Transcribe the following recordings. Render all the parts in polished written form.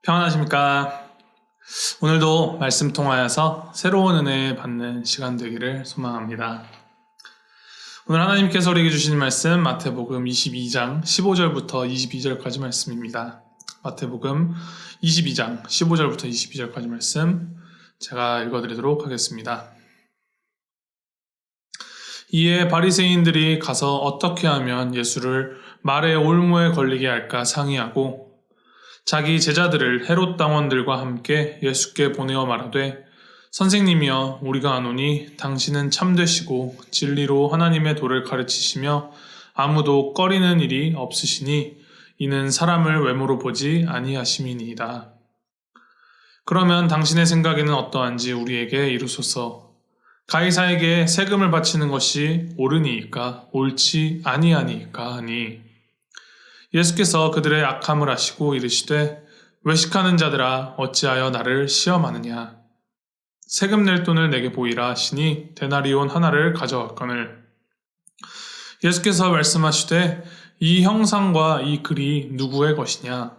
평안하십니까? 오늘도 말씀 통하여서 새로운 은혜 받는 시간 되기를 소망합니다. 오늘 하나님께서 우리에게 주신 말씀 마태복음 22장 15절부터 22절까지 말씀입니다. 마태복음 22장 15절부터 22절까지 말씀 제가 읽어드리도록 하겠습니다. 이에 바리새인들이 가서 어떻게 하면 예수를 말의 올무에 걸리게 할까 상의하고 자기 제자들을 헤롯 당원들과 함께 예수께 보내어 말하되 선생님이여 우리가 아노니 당신은 참되시고 진리로 하나님의 도를 가르치시며 아무도 꺼리는 일이 없으시니 이는 사람을 외모로 보지 아니하심이니이다. 그러면 당신의 생각에는 어떠한지 우리에게 이루소서. 가이사에게 세금을 바치는 것이 옳으니이까 옳지 아니하니이까 하니 예수께서 그들의 악함을 아시고 이르시되 외식하는 자들아 어찌하여 나를 시험하느냐. 세금 낼 돈을 내게 보이라 하시니 데나리온 하나를 가져갔거늘. 예수께서 말씀하시되 이 형상과 이 글이 누구의 것이냐.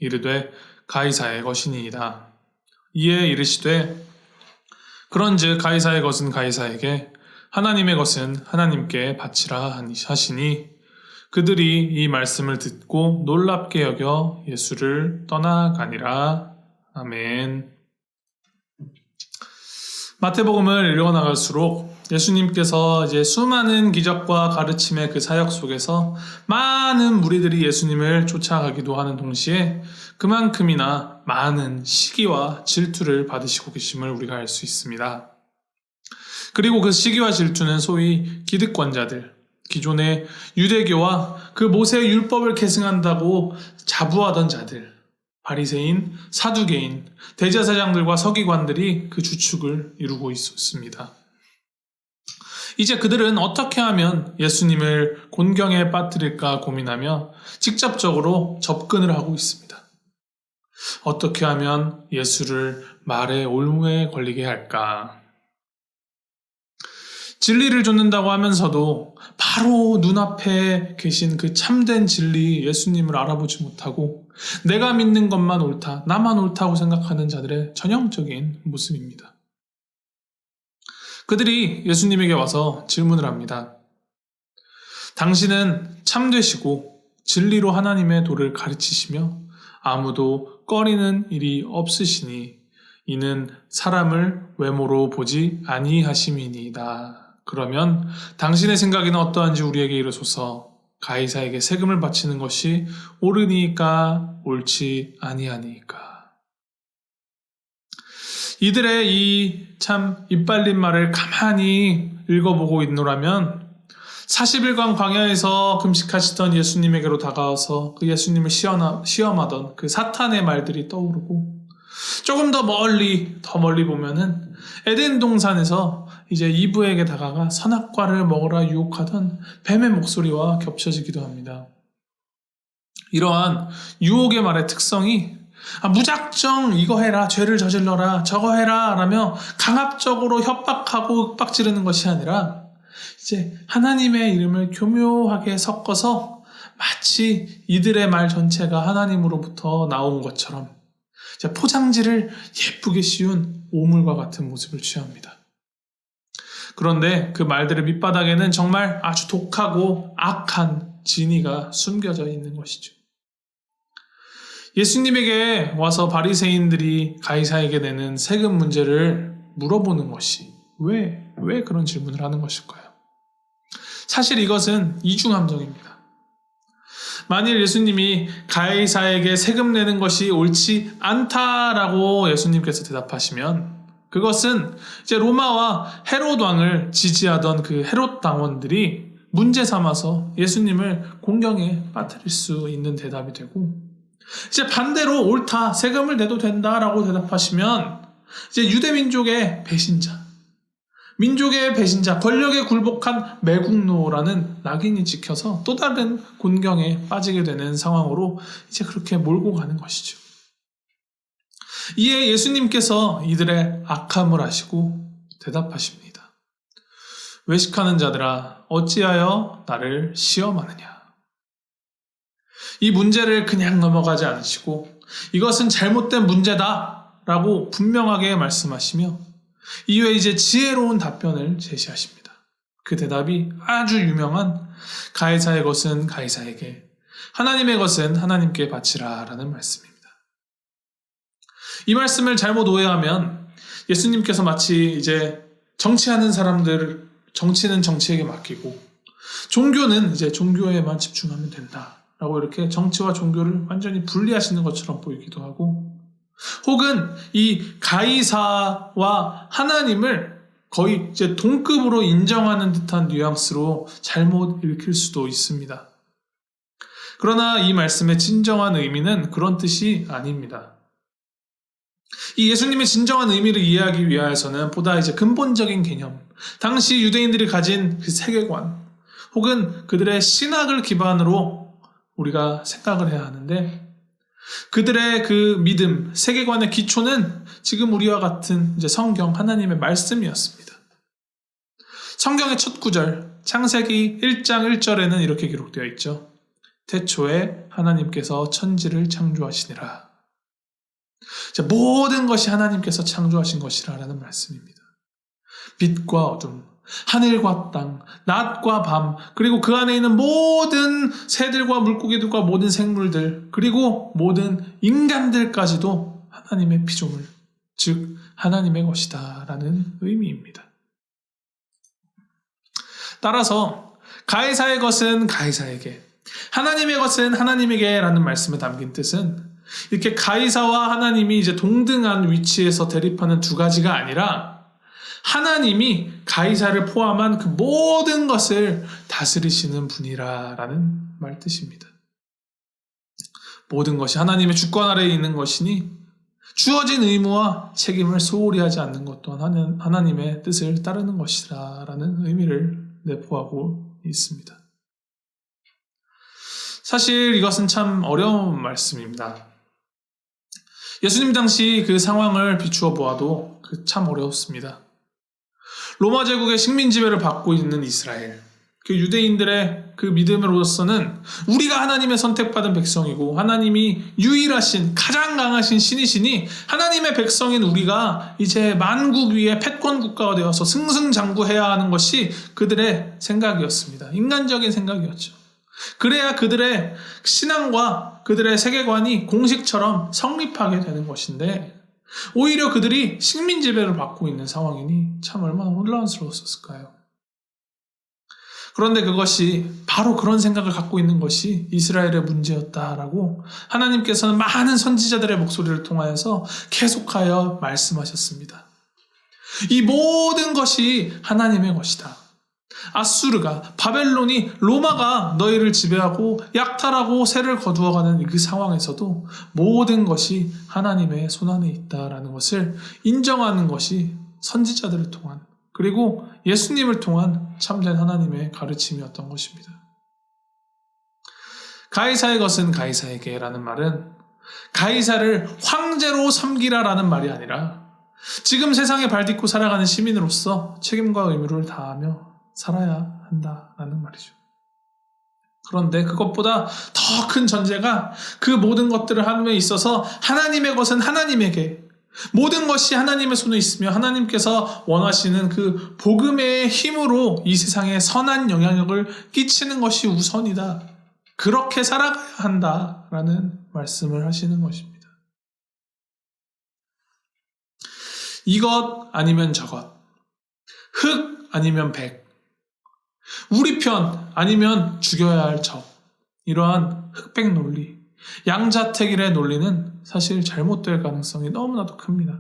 이르되 가이사의 것이니이다. 이에 이르시되 그런즉 가이사의 것은 가이사에게 하나님의 것은 하나님께 바치라 하시니 그들이 이 말씀을 듣고 놀랍게 여겨 예수를 떠나가니라. 아멘. 마태복음을 읽어나갈수록 예수님께서 이제 수많은 기적과 가르침의 그 사역 속에서 많은 무리들이 예수님을 쫓아가기도 하는 동시에 그만큼이나 많은 시기와 질투를 받으시고 계심을 우리가 알 수 있습니다. 그리고 그 시기와 질투는 소위 기득권자들, 기존의 유대교와 그 모세의 율법을 계승한다고 자부하던 자들, 바리새인, 사두개인, 대제사장들과 서기관들이 그 주축을 이루고 있었습니다. 이제 그들은 어떻게 하면 예수님을 곤경에 빠뜨릴까 고민하며 직접적으로 접근을 하고 있습니다. 어떻게 하면 예수를 말의 올무에 걸리게 할까? 진리를 좇는다고 하면서도 바로 눈앞에 계신 그 참된 진리 예수님을 알아보지 못하고 내가 믿는 것만 옳다, 나만 옳다고 생각하는 자들의 전형적인 모습입니다. 그들이 예수님에게 와서 질문을 합니다. 당신은 참되시고 진리로 하나님의 도를 가르치시며 아무도 꺼리는 일이 없으시니 이는 사람을 외모로 보지 아니하심이니이다. 그러면 당신의 생각에는 어떠한지 우리에게 이르소서. 가이사에게 세금을 바치는 것이 옳으니까 옳지 아니하니까. 이들의 이 참 이빨린 말을 가만히 읽어보고 있노라면 40일간 광야에서 금식하시던 예수님에게로 다가와서 그 예수님을 시험하던 그 사탄의 말들이 떠오르고 조금 더 멀리 보면은 에덴 동산에서 이제 이브에게 다가가 선악과를 먹으라 유혹하던 뱀의 목소리와 겹쳐지기도 합니다. 이러한 유혹의 말의 특성이 무작정 이거 해라, 죄를 저질러라, 저거 해라 라며 강압적으로 협박하고 윽박지르는 것이 아니라 이제 하나님의 이름을 교묘하게 섞어서 마치 이들의 말 전체가 하나님으로부터 나온 것처럼 포장지를 예쁘게 씌운 오물과 같은 모습을 취합니다. 그런데 그 말들의 밑바닥에는 정말 아주 독하고 악한 진의가 숨겨져 있는 것이죠. 예수님에게 와서 바리새인들이 가이사에게 내는 세금 문제를 물어보는 것이 왜 그런 질문을 하는 것일까요? 사실 이것은 이중함정입니다. 만일 예수님이 가이사에게 세금 내는 것이 옳지 않다라고 예수님께서 대답하시면 그것은 이제 로마와 헤롯 왕을 지지하던 그 헤롯 당원들이 문제 삼아서 예수님을 곤경에 빠뜨릴 수 있는 대답이 되고 이제 반대로 옳다, 세금을 내도 된다라고 대답하시면 이제 유대민족의 배신자, 민족의 배신자, 권력에 굴복한 매국노라는 낙인이 찍혀서 또 다른 곤경에 빠지게 되는 상황으로 이제 그렇게 몰고 가는 것이죠. 이에 예수님께서 이들의 악함을 아시고 대답하십니다. 외식하는 자들아 어찌하여 나를 시험하느냐. 이 문제를 그냥 넘어가지 않으시고 이것은 잘못된 문제다라고 분명하게 말씀하시며 이후에 이제 지혜로운 답변을 제시하십니다. 그 대답이 아주 유명한 가이사의 것은 가이사에게, 하나님의 것은 하나님께 바치라 라는 말씀입니다. 이 말씀을 잘못 오해하면 예수님께서 마치 이제 정치하는 사람들, 정치는 정치에게 맡기고 종교는 이제 종교에만 집중하면 된다라고 이렇게 정치와 종교를 완전히 분리하시는 것처럼 보이기도 하고, 혹은 이 가이사와 하나님을 거의 이제 동급으로 인정하는 듯한 뉘앙스로 잘못 읽힐 수도 있습니다. 그러나 이 말씀의 진정한 의미는 그런 뜻이 아닙니다. 이 예수님의 진정한 의미를 이해하기 위하여서는 보다 이제 근본적인 개념, 당시 유대인들이 가진 그 세계관, 혹은 그들의 신학을 기반으로 우리가 생각을 해야 하는데, 그들의 그 믿음, 세계관의 기초는 지금 우리와 같은 이제 성경, 하나님의 말씀이었습니다. 성경의 첫 구절, 창세기 1장 1절에는 이렇게 기록되어 있죠. 태초에 하나님께서 천지를 창조하시니라. 모든 것이 하나님께서 창조하신 것이라는 말씀입니다. 빛과 어둠, 하늘과 땅, 낮과 밤, 그리고 그 안에 있는 모든 새들과 물고기들과 모든 생물들, 그리고 모든 인간들까지도 하나님의 피조물, 즉 하나님의 것이다 라는 의미입니다. 따라서 가이사의 것은 가이사에게, 하나님의 것은 하나님에게 라는 말씀에 담긴 뜻은 이렇게 가이사와 하나님이 이제 동등한 위치에서 대립하는 두 가지가 아니라 하나님이 가이사를 포함한 그 모든 것을 다스리시는 분이라는 말 뜻입니다. 모든 것이 하나님의 주권 아래에 있는 것이니 주어진 의무와 책임을 소홀히 하지 않는 것 또한 하나님의 뜻을 따르는 것이라는 의미를 내포하고 있습니다. 사실 이것은 참 어려운 말씀입니다. 예수님 당시 그 상황을 비추어 보아도 참 어렵습니다. 로마 제국의 식민 지배를 받고 있는 이스라엘, 그 유대인들의 그 믿음으로서는 우리가 하나님의 선택받은 백성이고 하나님이 유일하신 가장 강하신 신이시니 하나님의 백성인 우리가 이제 만국 위에 패권 국가가 되어서 승승장구해야 하는 것이 그들의 생각이었습니다. 인간적인 생각이었죠. 그래야 그들의 신앙과 그들의 세계관이 공식처럼 성립하게 되는 것인데, 오히려 그들이 식민 지배를 받고 있는 상황이니 참 얼마나 혼란스러웠을까요? 그런데 그것이 바로 그런 생각을 갖고 있는 것이 이스라엘의 문제였다라고 하나님께서는 많은 선지자들의 목소리를 통하여서 계속하여 말씀하셨습니다. 이 모든 것이 하나님의 것이다. 아수르가, 바벨론이, 로마가 너희를 지배하고 약탈하고 세를 거두어가는 그 상황에서도 모든 것이 하나님의 손안에 있다라는 것을 인정하는 것이 선지자들을 통한, 그리고 예수님을 통한 참된 하나님의 가르침이었던 것입니다. 가이사의 것은 가이사에게 라는 말은 가이사를 황제로 섬기라라는 말이 아니라 지금 세상에 발딛고 살아가는 시민으로서 책임과 의무를 다하며 살아야 한다라는 말이죠. 그런데 그것보다 더 큰 전제가 그 모든 것들을 함에 있어서 하나님의 것은 하나님에게, 모든 것이 하나님의 손에 있으며 하나님께서 원하시는 그 복음의 힘으로 이 세상에 선한 영향력을 끼치는 것이 우선이다. 그렇게 살아가야 한다라는 말씀을 하시는 것입니다. 이것 아니면 저것, 흑 아니면 백, 우리 편 아니면 죽여야 할 적, 이러한 흑백 논리, 양자택일의 논리는 사실 잘못될 가능성이 너무나도 큽니다.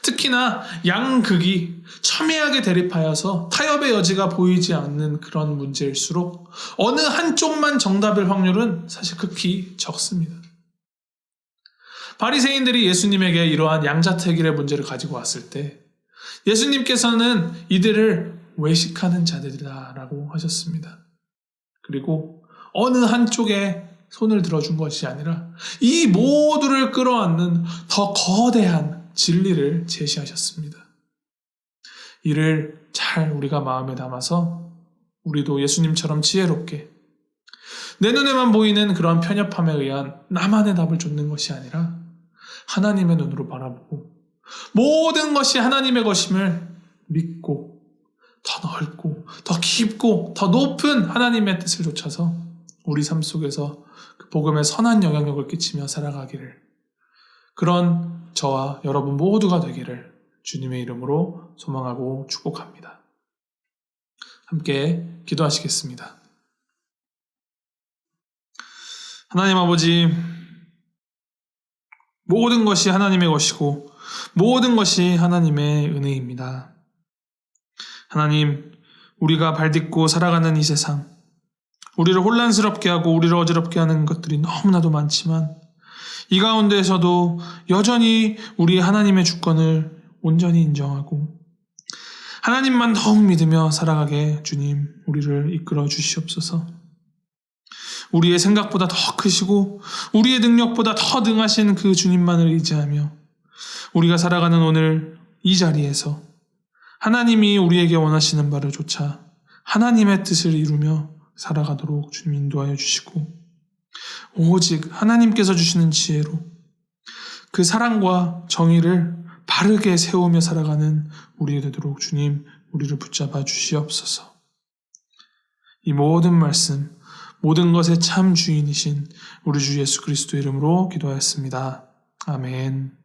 특히나 양극이 첨예하게 대립하여서 타협의 여지가 보이지 않는 그런 문제일수록 어느 한쪽만 정답일 확률은 사실 극히 적습니다. 바리새인들이 예수님에게 이러한 양자택일의 문제를 가지고 왔을 때 예수님께서는 이들을 외식하는 자들이다라고 하셨습니다. 그리고 어느 한쪽에 손을 들어준 것이 아니라 이 모두를 끌어안는 더 거대한 진리를 제시하셨습니다. 이를 잘 우리가 마음에 담아서 우리도 예수님처럼 지혜롭게 내 눈에만 보이는 그런 편협함에 의한 나만의 답을 쫓는 것이 아니라 하나님의 눈으로 바라보고 모든 것이 하나님의 것임을 믿고 더 넓고 더 깊고 더 높은 하나님의 뜻을 좇아서 우리 삶 속에서 그 복음의 선한 영향력을 끼치며 살아가기를, 그런 저와 여러분 모두가 되기를 주님의 이름으로 소망하고 축복합니다. 함께 기도하시겠습니다. 하나님 아버지, 모든 것이 하나님의 것이고 모든 것이 하나님의 은혜입니다. 하나님, 우리가 발딛고 살아가는 이 세상, 우리를 혼란스럽게 하고 우리를 어지럽게 하는 것들이 너무나도 많지만 이 가운데에서도 여전히 우리 하나님의 주권을 온전히 인정하고 하나님만 더욱 믿으며 살아가게 주님 우리를 이끌어 주시옵소서. 우리의 생각보다 더 크시고 우리의 능력보다 더 능하신 그 주님만을 의지하며 우리가 살아가는 오늘 이 자리에서 하나님이 우리에게 원하시는 바를 쫓아 하나님의 뜻을 이루며 살아가도록 주님 인도하여 주시고, 오직 하나님께서 주시는 지혜로 그 사랑과 정의를 바르게 세우며 살아가는 우리 되도록 주님 우리를 붙잡아 주시옵소서. 이 모든 말씀, 모든 것의 참 주인이신 우리 주 예수 그리스도의 이름으로 기도하였습니다. 아멘.